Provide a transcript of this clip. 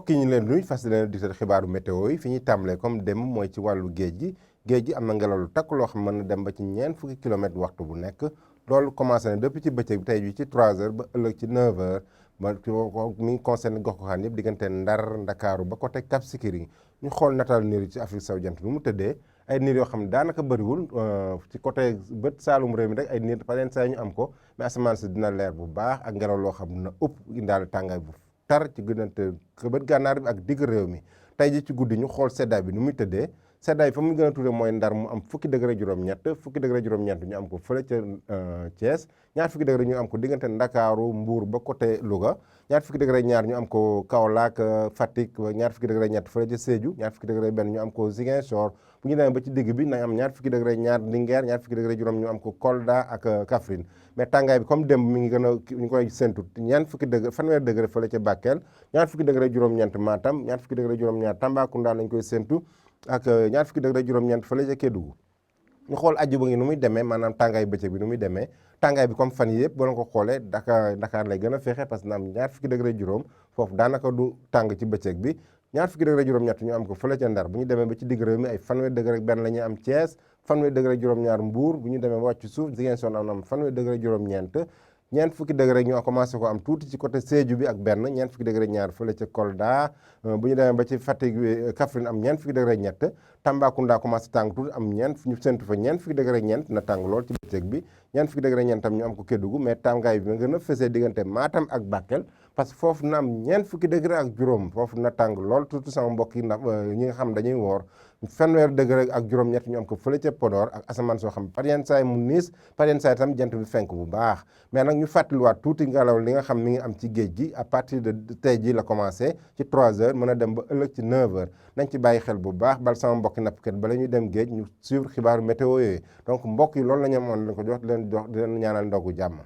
mbokk yi ñu leen nuyu fas leen di xibaaru météo yi fi ñuy tàmbalee comme dem mooy ci wàllu géej gi am na ngelaw lu takk loo xam mën na dem ba ci fukki kilomètres waxtu bu nekk loolu commencé na depuis ci bëccëg bi tey jii ci 3h ba ëllëg ci 9h ba mi ngi concerné gox goxaan yëpp diggante Ndar Ndakaaru ba côté Cap Skirring ñu xool nataal niir yi ci Afrique sowu jant nu mu tëddee ay niir yoo xam ne daanaka bëriwul ci côté bët saalum réew mi rek ay niir pareen saa ñu am ko mais asamaan si dina leer bu baax ak ngelaw loo xam dina ëpp indaale tàngaay bu tar ci gënante bët gànnaar bi ak digg réew mi tey ji ci guddi ñu xool seddaay bi nu muy tëddee seddaay fa mu gën a tuddee mooy Ndar mu am fukki degré juróom-ñett ñu am ko fële ca Thiès ñaar fukki degré ñu am ko diggante Ndakaaru Mbuur ba côté Louga ñaar fukki degré ñaar ñu am ko Kaolack Fatick ñaar fukki degré ñett fële ca Sédhiou ñaar fukki degré benn ñu am ko Ziguinchor bu ñu demee ba ci digg bi nañ am ñaar fukki degré ñaar Linguère ñaar fukki degré juróom ñu am ko Kolda ak Kaffrine mais tàngaay bi comme démb mi ngi gën a ñu koy séntu fanweeri degré fële ca Bakel ñaar fukki degré juróom-ñeent Matam ñaar fukki degré juróom-ñaar Tambacounda lañ koy séntu ak ñaar fukki degré juróom-ñeent fële ca Kédougou ñu xool aju ba ngi nu muy demee maanaam tàngaay bëccëg bi nu muy demee tàngaay bi comme fan yi yëpp boo ko xoolee Dakar lay gën a fexe parce que na am ñaar fukki degré juróom foofu daanaka du tàng ci bëccëg bi ñaar fukki degré juróom-ñett ñu am ko fële ca Ndar bu ñu demee ba ci digg réew mi ay fanweeri degré benn la ñuy am Thiès fanweeri degré juróom-ñaar Mbuur bu ñu demee ba wàcc suuf Ziguinchor am fanweeri degré juróom-ñeent ñeent fukki degré ñoo commencé ko am tuuti ci côté Sédhiou bi ak benn ñeent fukki degré ñaar fële ca Kolda bu ñu demee ba ci Fatick Kaffrine am ñeent fukki degré ñett Tambacounda commencé tàng tuuti am ñu séntu fa ñeent fukki degré ñeent na tàng lool ci bëccëg bi ñeent fukki degré ñeent tam ñu am ko Kédougou mais tàngaay bi nga gën a fësee diggante Matam ak Bakel parce que foofu na am ñeent fukki degré ak juróom foofu na tàng lool tuuti sama mbokk yi ndax ñi nga xam dañuy woor fanweeri degré ak juróom-ñett ñu am ko fële ca Podor ak asamaan soo xam par yenn saay mu niis par yenn saay tam jant bi fenk bu baax mais nag ñu fàttaliwaat tuuti ngelaw li nga xam mi ngi am ci géej gi à partir de tey ji la commencé ci 3h mën a dem ba ëllëg ci 9h nañ ci bàyyi xel bu baax bal sama mbokki nappkat bala ñuy dem géej ñu suivre xibaaru météo yooyu donc mbokk yi loolu la ñu amoon lañ ko jox di leen ñaanal ndogu jàmm